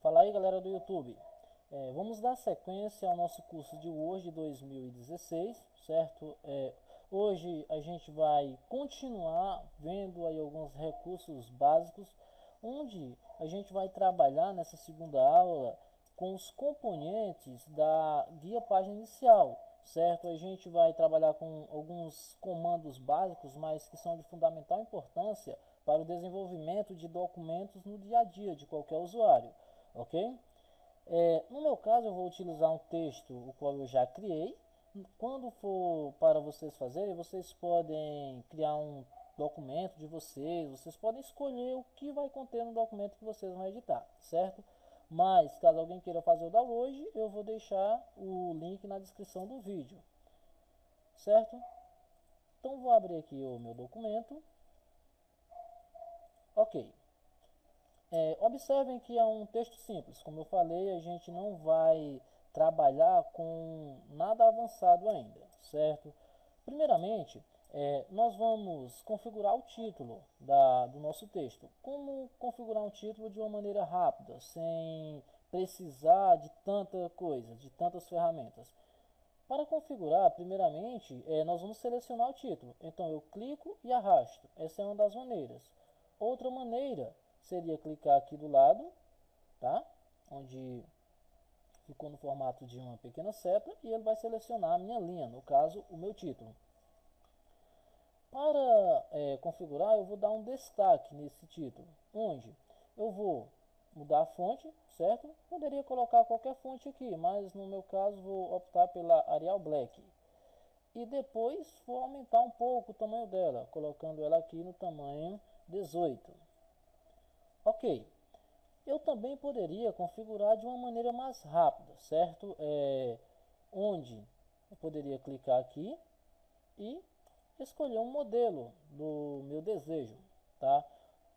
Fala aí, galera do YouTube. Vamos dar sequência ao nosso curso de Word 2016, certo? Hoje a gente vai continuar vendo aí alguns recursos básicos, onde a gente vai trabalhar nessa segunda aula com os componentes da guia página inicial, certo? A gente vai trabalhar com alguns comandos básicos, mas que são de fundamental importância para o desenvolvimento de documentos no dia a dia de qualquer usuário, ok? No meu caso, eu vou utilizar um texto, o qual eu já criei. Quando for para vocês fazerem, vocês podem criar um documento de vocês podem escolher o que vai conter no documento que vocês vão editar, certo? Mas, caso alguém queira fazer o download, eu vou deixar o link na descrição do vídeo, certo? Então, vou abrir aqui o meu documento. Ok. Observem que é um texto simples. Como eu falei, a gente não vai trabalhar com nada avançado ainda, certo? Primeiramente, nós vamos configurar o título do nosso texto. Como configurar um título de uma maneira rápida, sem precisar de tanta coisa, de tantas ferramentas? Para configurar, primeiramente, nós vamos selecionar o título. Então, eu clico e arrasto. Essa é uma das maneiras. Outra maneira seria clicar aqui do lado, tá? Onde ficou no formato de uma pequena seta e ele vai selecionar a minha linha, no caso, o meu título. Para configurar, eu vou dar um destaque nesse título, onde eu vou mudar a fonte, certo? Poderia colocar qualquer fonte aqui, mas no meu caso vou optar pela Arial Black. E depois vou aumentar um pouco o tamanho dela, colocando ela aqui no tamanho 18. Ok. Eu também poderia configurar de uma maneira mais rápida, certo? Onde eu poderia clicar aqui e escolher um modelo do meu desejo, tá?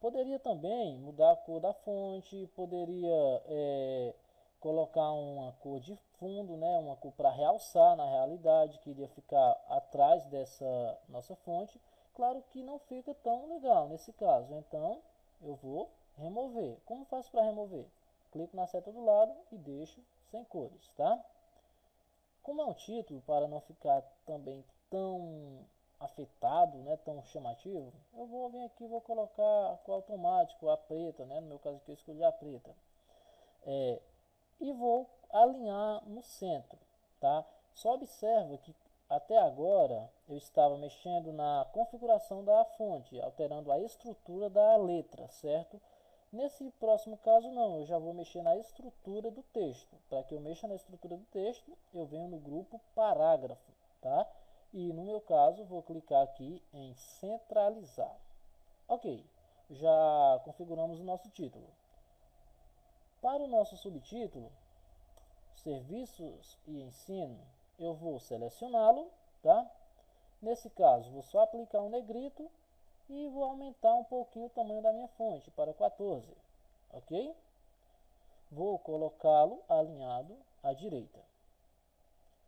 Poderia também mudar a cor da fonte, poderia colocar uma cor de fundo, né? Uma cor para realçar na realidade, que iria ficar atrás dessa nossa fonte. Claro que não fica tão legal nesse caso, então eu vou remover. Como faço para remover? Clico na seta do lado e deixo sem cores, tá? Como é um título, para não ficar também tão afetado, né, tão chamativo, eu vou vir aqui e vou colocar a cor automático, a preta, né, no meu caso aqui eu escolhi a preta. E vou alinhar no centro, tá? Só observa que até agora eu estava mexendo na configuração da fonte, alterando a estrutura da letra, certo? Nesse próximo caso não, eu já vou mexer na estrutura do texto. Para que eu mexa na estrutura do texto, eu venho no grupo parágrafo, tá? E no meu caso, vou clicar aqui em centralizar. Ok, já configuramos o nosso título. Para o nosso subtítulo, serviços e ensino, eu vou selecioná-lo, tá? Nesse caso, vou só aplicar um negrito e vou aumentar um pouquinho o tamanho da minha fonte para 14, ok? Vou colocá-lo alinhado à direita.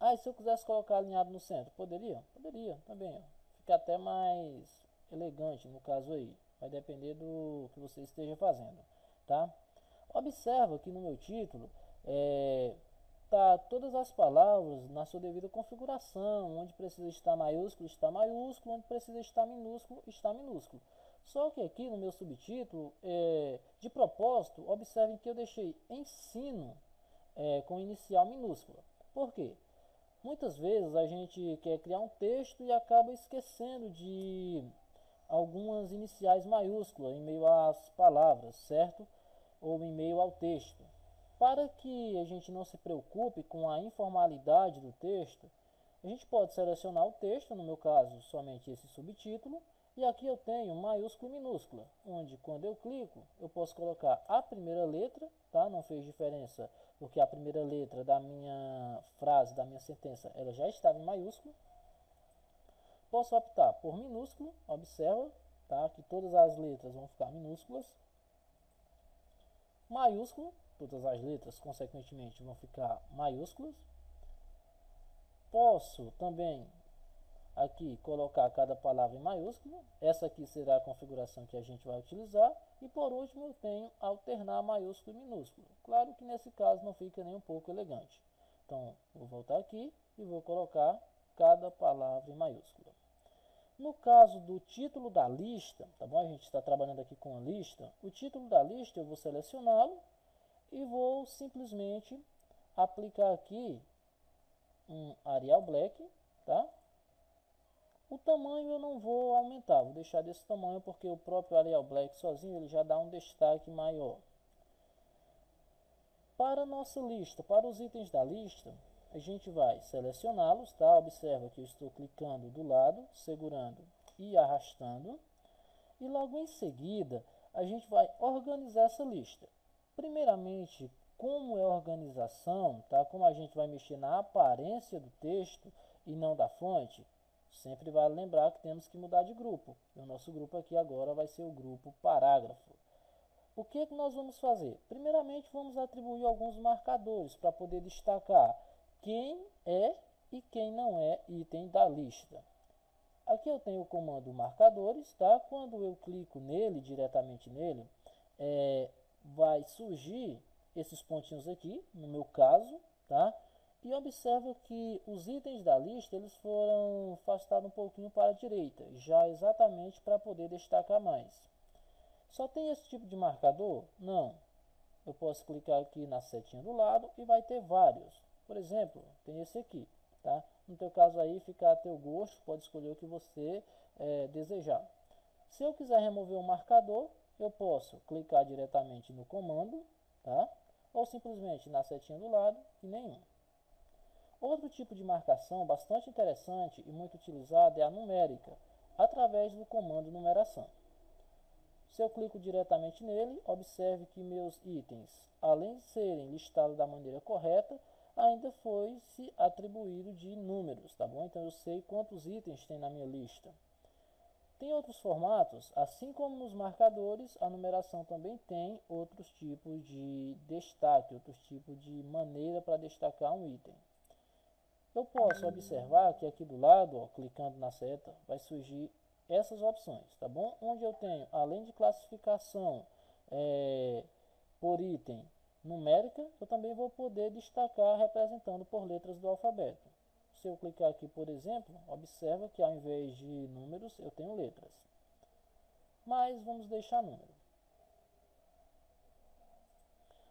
E se eu quisesse colocar alinhado no centro, poderia? Poderia também, ó. Fica até mais elegante no caso aí. Vai depender do que você esteja fazendo, tá? Observa que no meu título tá todas as palavras na sua devida configuração, onde precisa estar maiúsculo, está maiúsculo, onde precisa estar minúsculo, está minúsculo. Só que aqui no meu subtítulo, de propósito, observem que eu deixei ensino com inicial minúscula. Por quê? Muitas vezes a gente quer criar um texto e acaba esquecendo de algumas iniciais maiúsculas em meio às palavras, certo? Ou em meio ao texto. Para que a gente não se preocupe com a informalidade do texto, a gente pode selecionar o texto, no meu caso, somente esse subtítulo, e aqui eu tenho maiúsculo e minúscula, onde quando eu clico, eu posso colocar a primeira letra, tá? Não fez diferença, porque a primeira letra da minha frase, da minha sentença, ela já estava em maiúsculo. Posso optar por minúsculo, observa, tá? Que todas as letras vão ficar minúsculas. Maiúsculo, todas as letras, consequentemente, vão ficar maiúsculas. Posso também aqui colocar cada palavra em maiúsculo. Essa aqui será a configuração que a gente vai utilizar. E por último eu tenho alternar maiúsculo e minúsculo. Claro que nesse caso não fica nem um pouco elegante. Então vou voltar aqui e vou colocar cada palavra em maiúscula. No caso do título da lista, tá bom? A gente está trabalhando aqui com a lista. O título da lista eu vou selecioná-lo e vou simplesmente aplicar aqui um Arial Black, tá? O tamanho eu não vou aumentar, vou deixar desse tamanho porque o próprio Arial Black sozinho ele já dá um destaque maior. Para a nossa lista, para os itens da lista, a gente vai selecioná-los, tá? Observa que eu estou clicando do lado, segurando e arrastando. E logo em seguida, a gente vai organizar essa lista. Primeiramente, como é a organização, tá? Como a gente vai mexer na aparência do texto e não da fonte, sempre vale lembrar que temos que mudar de grupo. E o nosso grupo aqui agora vai ser o grupo parágrafo. O que nós vamos fazer? Primeiramente, vamos atribuir alguns marcadores para poder destacar quem é e quem não é item da lista. Aqui eu tenho o comando marcadores, tá? Quando eu clico nele, diretamente nele, vai surgir esses pontinhos aqui, no meu caso, tá? E observa que os itens da lista eles foram afastados um pouquinho para a direita, já exatamente para poder destacar mais. Só tem esse tipo de marcador? Não. Eu posso clicar aqui na setinha do lado e vai ter vários. Por exemplo, tem esse aqui, tá? No teu caso aí, fica a teu gosto, pode escolher o que você desejar. Se eu quiser remover um marcador, eu posso clicar diretamente no comando, tá? Ou simplesmente na setinha do lado e nenhum. Outro tipo de marcação bastante interessante e muito utilizado é a numérica, através do comando numeração. Se eu clico diretamente nele, observe que meus itens, além de serem listados da maneira correta, ainda foi se atribuído de números, tá bom? Então eu sei quantos itens tem na minha lista. Tem outros formatos, assim como nos marcadores, a numeração também tem outros tipos de destaque, outros tipos de maneira para destacar um item. Eu posso observar que aqui do lado, ó, clicando na seta, vai surgir essas opções, tá bom? Onde eu tenho, além de classificação por item numérica, eu também vou poder destacar representando por letras do alfabeto. Se eu clicar aqui, por exemplo, observa que ao invés de números, eu tenho letras. Mas vamos deixar número.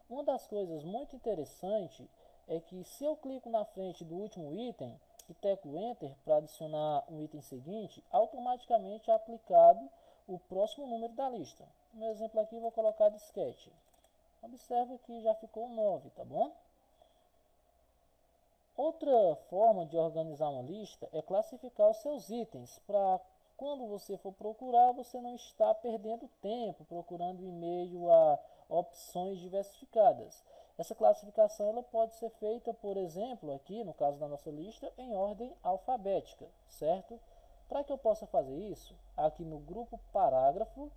Uma das coisas muito interessantes é que se eu clico na frente do último item e teclo Enter para adicionar um item seguinte, automaticamente é aplicado o próximo número da lista. No meu exemplo aqui, vou colocar disquete. Observa que já ficou 9, tá bom? Outra forma de organizar uma lista é classificar os seus itens, para quando você for procurar, você não está perdendo tempo procurando em meio a opções diversificadas. Essa classificação ela pode ser feita, por exemplo, aqui no caso da nossa lista, em ordem alfabética, certo? Para que eu possa fazer isso, aqui no grupo parágrafo,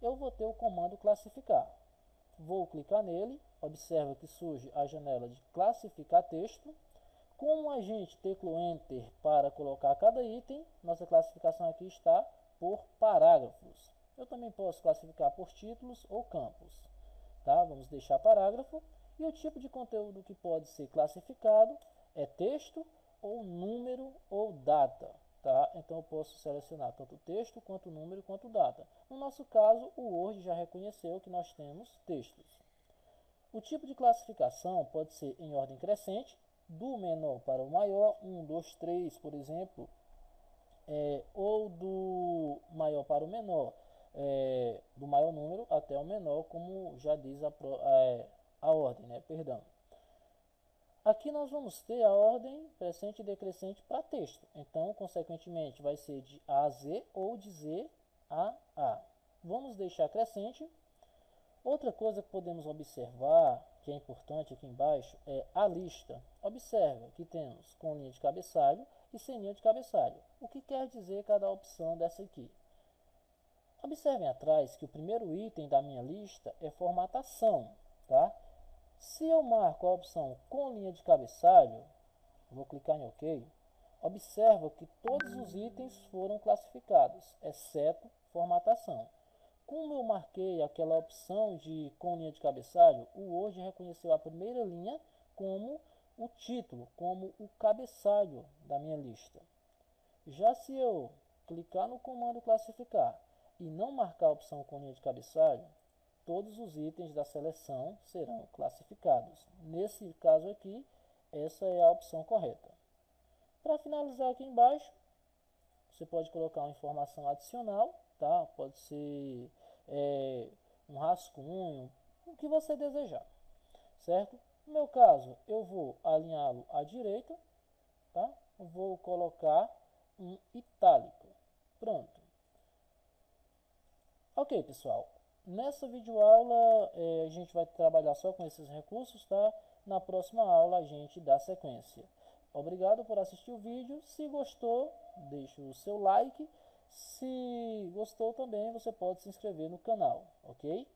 eu vou ter o comando classificar. Vou clicar nele, observa que surge a janela de classificar texto. Como a gente teclou Enter para colocar cada item, nossa classificação aqui está por parágrafos. Eu também posso classificar por títulos ou campos. Tá? Vamos deixar parágrafo. E o tipo de conteúdo que pode ser classificado é texto, ou número, ou data. Tá? Então eu posso selecionar tanto texto, quanto número, quanto data. No nosso caso, o Word já reconheceu que nós temos textos. O tipo de classificação pode ser em ordem crescente, do menor para o maior, 1, 2, 3, por exemplo, ou do maior para o menor, do maior número até o menor, como já diz a ordem, né? Perdão. Aqui nós vamos ter a ordem crescente e decrescente para texto. Então, consequentemente, vai ser de A a Z ou de Z a A. Vamos deixar crescente. Outra coisa que podemos observar, que é importante aqui embaixo, é a lista. Observa que temos com linha de cabeçalho e sem linha de cabeçalho. O que quer dizer cada opção dessa aqui? Observem atrás que o primeiro item da minha lista é formatação, tá? Se eu marco a opção com linha de cabeçalho, vou clicar em OK, Observa que todos os itens foram classificados, exceto formatação. Como eu marquei aquela opção com linha de cabeçalho, o Word reconheceu a primeira linha como o título, como o cabeçalho da minha lista. Já se eu clicar no comando classificar e não marcar a opção com linha de cabeçalho, todos os itens da seleção serão classificados. Nesse caso aqui, essa é a opção correta. Para finalizar aqui embaixo, você pode colocar uma informação adicional, tá? Pode ser um rascunho, o que você desejar, certo? No meu caso, eu vou alinhá-lo à direita, tá? Vou colocar um itálico. Pronto. Ok, pessoal. Nessa videoaula a gente vai trabalhar só com esses recursos, tá? Na próxima aula a gente dá sequência. Obrigado por assistir o vídeo. Se gostou, deixe o seu like. Se gostou também, você pode se inscrever no canal, ok?